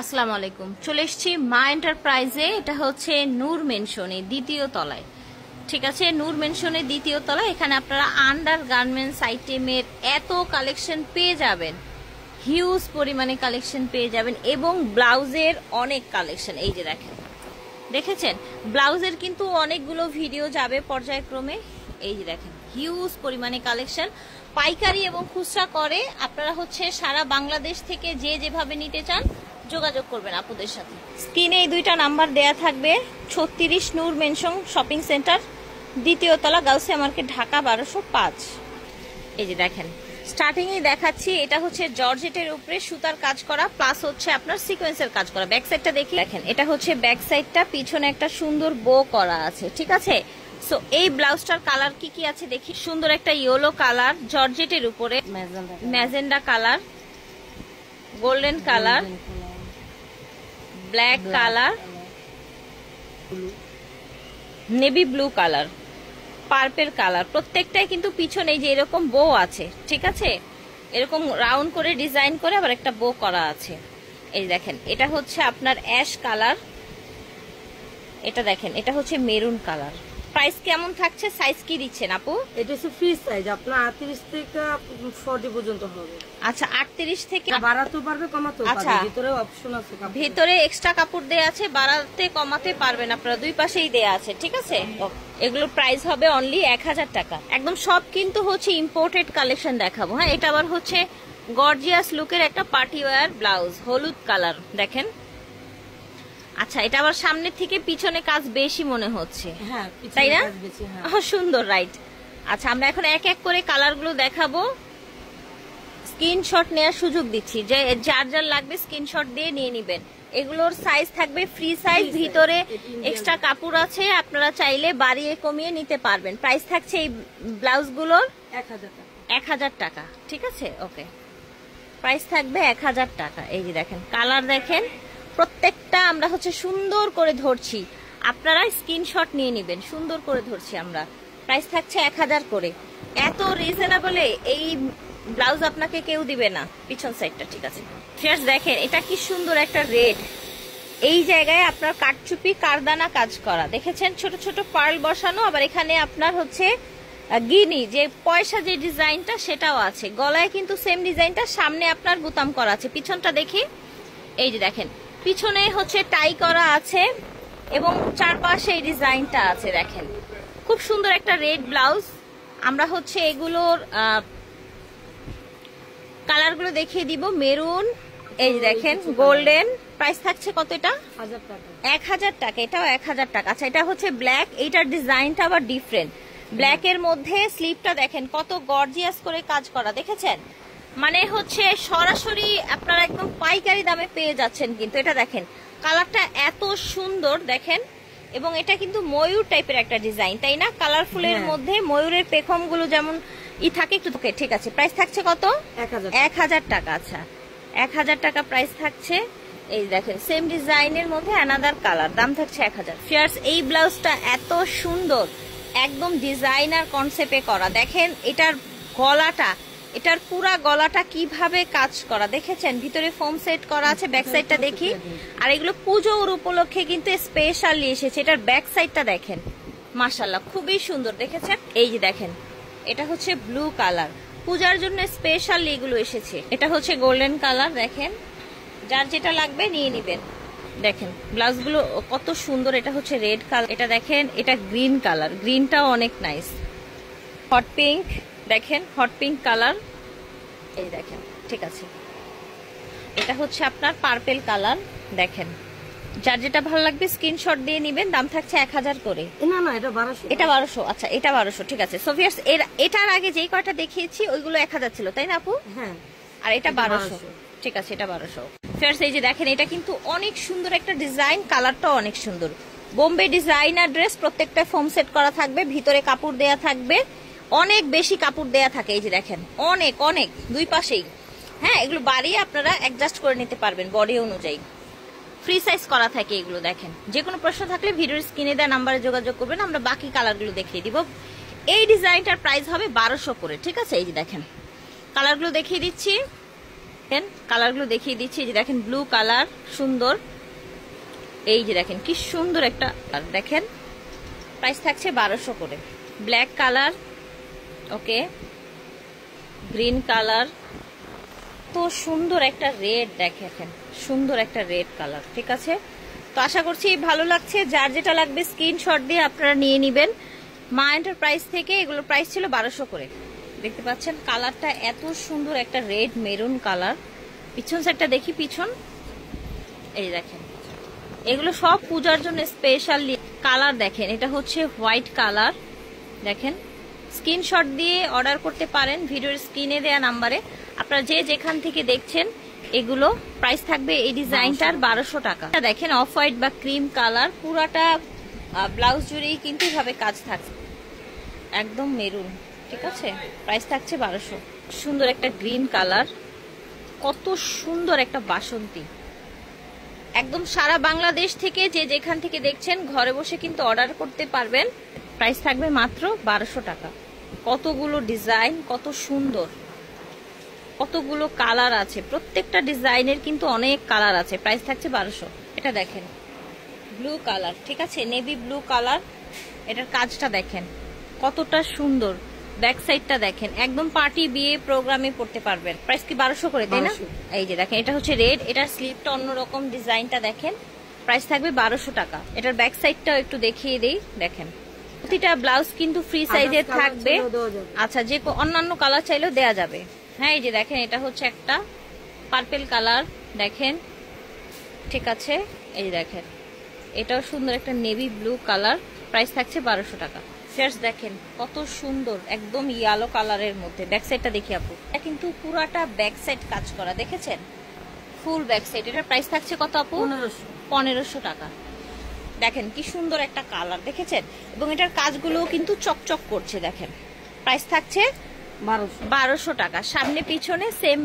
আসসালামু আলাইকুম। চলে এসেছি মা এন্টারপ্রাইজে। এটা হচ্ছে নূর মেনশনে দ্বিতীয় তলায়, ঠিক আছে? নূর মেনশনে দ্বিতীয় তলায়। এখানে আপনারা আন্ডার গার্মেন্টস আইটেমের এত কালেকশন পেয়ে যাবেন, হিউজ পরিমাণে কালেকশন পেয়ে যাবেন, এবং ব্লাউজের অনেক কালেকশন। এই যে দেখেন, দেখেছেন ব্লাউজের কিন্তু অনেকগুলো ভিডিও যাবে পর্যায়ক্রমে। এই যে দেখেন হিউজ পরিমাণে কালেকশন, পাইকারি এবং খুচরা করে। আপনারা হচ্ছে সারা বাংলাদেশ থেকে যে যেভাবে নিতে চান যোগাযোগ করবেন আপুদের সাথে। স্ক্রিনে এই দুইটা নাম্বার দেয়া থাকবে। 36 নূর মেনশন শপিং সেন্টার, দ্বিতীয় তলা, গাউসিয়া মার্কেট, ঢাকা 1205। এই যে দেখেন স্টার্টিং এ দেখাচ্ছি, এটা হচ্ছে জর্জেটের উপরে সুতার কাজ করা, প্লাস হচ্ছে আপনার সিকোয়েন্সের কাজ করা। ব্যাক সাইডটা দেখি, দেখেন এটা হচ্ছে ব্যাক সাইডটা, পিছনে একটা সুন্দর বো করা আছে, ঠিক আছে? সো এই ব্লাউজটার কালার কি কি আছে দেখি। সুন্দর একটা ইয়েলো কালার জর্জেটের উপরে, magenta colour, golden colour, black colour, navy blue colour, purple colour. প্রত্যেকটাই কিন্তু পিছনে যে এরকম বো আছে, ঠিক আছে? এরকম রাউন্ড করে ডিজাইন করে আবার একটা বো করা আছে। এই দেখেন এটা হচ্ছে আপনার অ্যাশ কালার, এটা দেখেন এটা হচ্ছে মেরুন কালার। প্রাইস কেমন থাকছে? সাইজ কি দিচ্ছেন আপু? এটা হচ্ছে ফ্রি সাইজ, আপনার 38 থেকে 40 পর্যন্ত হবে। আচ্ছা 38 থেকে বাড়াতেও পারবে, কমাতেও পারবে, ভিতরে অপশন আছে। ভিতরে এক্সট্রা কাপড় দেয়া আছে, বাড়াতে কমাতে পারবেন আপনারা, দুই পাশেই দেয়া আছে, ঠিক আছে? এগুলোর প্রাইস হবে অনলি 1000 টাকা। একদম সব কিন্তু হচ্ছে ইম্পোর্টেড কালেকশন দেখাবো। হ্যাঁ, এটা আবার হচ্ছে গর্জিয়াস লুকের একটা পার্টি ওয়্যার ব্লাউজ, হলুদ কালার, দেখেন। আচ্ছা এটা আবার সামনের থেকে পিছনে কাজ বেশি মনে হচ্ছে, হ্যাঁ তাই না? সুন্দর, রাইট। আচ্ছা আমরা এখন এক এক করে কালারগুলো দেখাবো। স্ক্রিনশট নেওয়ার সুযোগ দিচ্ছি, যে যার যার লাগবে স্ক্রিনশট দিয়ে নিয়ে নিবেন। এগুলোর সাইজ থাকবে ফ্রি সাইজ, ভিতরে এক্সট্রা কাপড় আছে, আপনারা চাইলে বাড়িয়ে কমিয়ে নিতে পারবেন। প্রাইস থাকছে এই ব্লাউজগুলোর 1000 টাকা, ঠিক আছে? ওকে, প্রাইস থাকবে 1000 টাকা। এই যে দেখেন কালার, দেখেন প্রত্যেকটা আমরা হচ্ছে সুন্দর করে ধরছি, আপনারা স্ক্রিনশট নিয়ে নিবেন। সুন্দর করে ধরছি আমরা। প্রাইস থাকছে 1000 করে। এত রিজনেবলে এই ব্লাউজ আপনাকে কেউ দিবে না। পিছন সাইডটা ঠিক আছে। ফিয়ার্স দেখেন এটা কি সুন্দর একটা রেড, এই জায়গায় আপনার কাটচুপি কারদানা কাজ করা, দেখেছেন? ছোট ছোট পার্ল বসানো, আবার এখানে আপনার হচ্ছে গিনি যে পয়সা যে ডিজাইনটা সেটাও আছে। গলায় কিন্তু সেম ডিজাইনটা, সামনে আপনার বোতাম করা আছে। পিছনটা দেখি, এই যে দেখেন পিছনে হচ্ছে টাই করা আছে এবং চারপাশে এই ডিজাইনটা আছে। দেখেন খুব সুন্দর একটা রেড ব্লাউজ। আমরা হচ্ছে এগুলোর কালারগুলো দেখিয়ে দিব। মেরুন, এই যে দেখেন গোল্ডেন। প্রাইস থাকছে কত? এটা 1000 টাকা। এটাও 1000 টাকা। আচ্ছা এটা হচ্ছে ব্ল্যাক, এইটার ডিজাইনটা আবার ডিফারেন্ট। ব্ল্যাক এর মধ্যে স্লিপটা দেখেন কত গর্জিয়াস করে কাজ করা, দেখেছেন? মানে হচ্ছে সরাসরি আপনারা একদম পাইকারি দামে পেয়ে যাচ্ছেন। কিন্তু এটা দেখেন কালারটা এত সুন্দর, দেখেন। এবং এটা কিন্তু ময়ূর টাইপের একটা ডিজাইন, তাই না? কালারফুলের মধ্যে ময়ূরের পেখম গুলো যেমন থাকে একটু। ঠিক আছে, প্রাইস থাকছে কত? 1000 টাকা। আচ্ছা 1000 টাকা প্রাইস থাকছে। এই দেখেন সেম ডিজাইনের মধ্যে অ্যানাদার কালার, দাম থাকছে 1000। ফিয়ার্স এই ব্লাউজটা এত সুন্দর, একদম ডিজাইনার কনসেপ্টে করা। দেখেন এটার গলাটা, এটার পুরা গলাটা কিভাবে কাজ করা, দেখেছেন? ভিতরে ফোম সেট করা আছে। ব্যাক সাইডটা দেখি। আর এগুলো পুজোর উপলক্ষে কিন্তু স্পেশালি এসেছে। এটার ব্যাক সাইডটা দেখেন, মাশাআল্লাহ খুবই সুন্দর, দেখেছেন? এই যে দেখেন এটা হচ্ছে ব্লু কালার, পূজার জন্য স্পেশালি এগুলো এসেছে। এটা হচ্ছে গোল্ডেন কালার, দেখেন। যার যেটা লাগবে নিয়ে নিবেন। দেখেন ব্লাউজগুলো কত সুন্দর। এটা হচ্ছে রেড কালার, এটা দেখেন এটা গ্রিন কালার, গ্রিনটাও অনেক নাইস। হট পিঙ্ক, দেখেন হট পিঙ্ক কালার, এই দেখেন, ঠিক আছে। এটা হচ্ছে আপনার পার্পেল কালার, দেখেন। যার যেটা ভালো লাগবে স্ক্রিনশট দিয়ে নিবেন। দাম থাকছে 1000 করে। না না এটা 1200। এটা 1200। আচ্ছা এটা 1200, ঠিক আছে। সো ভিউয়ার্স এটার আগে যেই কয়টা দেখিয়েছি ওইগুলো 1000 ছিল, তাই না আপু? হ্যাঁ। আর এটা 1200, ঠিক আছে, এটা 1200। ভিউয়ার্স এই যে দেখেন এটা কিন্তু অনেক সুন্দর একটা ডিজাইন, কালারটাও অনেক সুন্দর। বোম্বে ডিজাইনার ড্রেস, প্রত্যেকটা ফোম সেট করা থাকবে, ভিতরে কাপড় দেয়া থাকবে, অনেক বেশি কাপড় দেয়া থাকে। এই যে দেখেন অনেক অনেক দুই পাশেই। হ্যাঁ, এগুলো বাড়িয়ে আপনারা অ্যাডজাস্ট করে নিতে পারবেন বডি অনুযায়ী। ফ্রি সাইজ করা থাকে এগুলো। দেখেন যে কোনো প্রশ্ন থাকলে ভিডিওর স্ক্রিনে দেওয়া নাম্বারে যোগাযোগ করবেন, আমরা বাকি কালারগুলো দেখিয়ে দিব। এই ডিজাইনটার প্রাইস হবে 1200 করে, ঠিক আছে? এই যে দেখেন কালারগুলো দেখিয়ে দিচ্ছি। কালারগুলো দেখিয়ে দিচ্ছি। এই যে দেখেন ব্লু কালার সুন্দর, এই যে দেখেন কি সুন্দর একটা দেখেন, প্রাইস থাকছে 1200 করে। ব্ল্যাক কালার, ওকে, গ্রিন কালার, তো সুন্দর একটা রেড দেখেন, সুন্দর একটা রেড কালার। ঠিক আছে, তো আশা করছি ভালো লাগছে। যার যেটা লাগবে স্ক্রিনশট দিয়ে আপনারা নিয়ে নেবেন। মা এন্টারপ্রাইজ থেকে এগুলোর প্রাইস ছিল 1200 করে। দেখতে পাচ্ছেন কালারটা এত সুন্দর একটা রেড মেরুন কালার। পিছন সাইডটা দেখি, পিছন এই দেখেন, এগুলো সব পূজার জন্য স্পেশাল কালার। দেখেন এটা হচ্ছে হোয়াইট কালার। দেখেন স্ক্রিনশট দিয়ে অর্ডার করতে পারেন ভিডিওর স্ক্রিনে দেয়া নাম্বারে। আপনারা যে যেখান থেকে দেখছেন এগুলো প্রাইস থাকবে এই ডিজাইনটার 1200 টাকা। দেখেন অফ হোয়াইট বা ক্রিম কালার, পুরাটা ব্লাউজ জুড়েই কিন্তু এভাবে কাজ থাকছে, একদম মেরুন। ঠিক আছে, প্রাইস থাকছে 1200। সুন্দর একটা গ্রিন কালার, কত সুন্দর একটা বাসন্তী। একদম সারা বাংলাদেশ থেকে যে যেখান থেকে দেখছেন ঘরে বসে কিন্তু অর্ডার করতে পারবেন। প্রাইস থাকবে মাত্র 1200 টাকা। কতগুলো ডিজাইন, কত সুন্দর, কতগুলো কালার আছে, প্রত্যেকটা ডিজাইনের কিন্তু অনেক কালার আছে। প্রাইস থাকছে 1200। এটা দেখেন ব্লু কালার, ঠিক আছে, নেভি ব্লু কালার। এটার কাজটা দেখেন কতটা সুন্দর, ব্যাক সাইডটা দেখেন, একদম পার্টি বিয়ে প্রোগ্রামে পড়তে পারবেন। প্রাইস কি 1200 করে, তাই না? এই যে দেখেন এটা হচ্ছে রেড, এটার স্লিভটা অন্যরকম, ডিজাইনটা দেখেন। প্রাইস থাকবে 1200 টাকা। এটার ব্যাক সাইডটাও একটু দেখিয়ে দেই। দেখেন প্রতিটা ব্লাউজ কিন্তু ফ্রি সাইজের থাকবে। আচ্ছা, যে অন্যান্য কালার চাইলেও দেয়া যাবে। হ্যাঁ, এই যে দেখেন এটা হচ্ছে একটা পার্পল কালার, দেখেন। ঠিক আছে, এই দেখেন এটাও সুন্দর একটা নেভি ব্লু কালার। প্রাইস থাকছে 1200 টাকা। জাস্ট দেখেন কত সুন্দর, একদম ইয়েলো কালারের মধ্যে। ব্যাক সাইডটা দেখি আপু, এটা কিন্তু পুরাটা ব্যাক সাইড কাজ করা, দেখেছেন, ফুল ব্যাক সাইড। এটার প্রাইস থাকছে কত আপু? 1500 টাকা। দেখেন কি সুন্দর একটা কালার, দেখেছেন, এবং এটার কাজগুলো কিন্তু চকচক করছে। দেখেন প্রাইস থাকছে 1200 টাকা। সামনে পিছনে সেম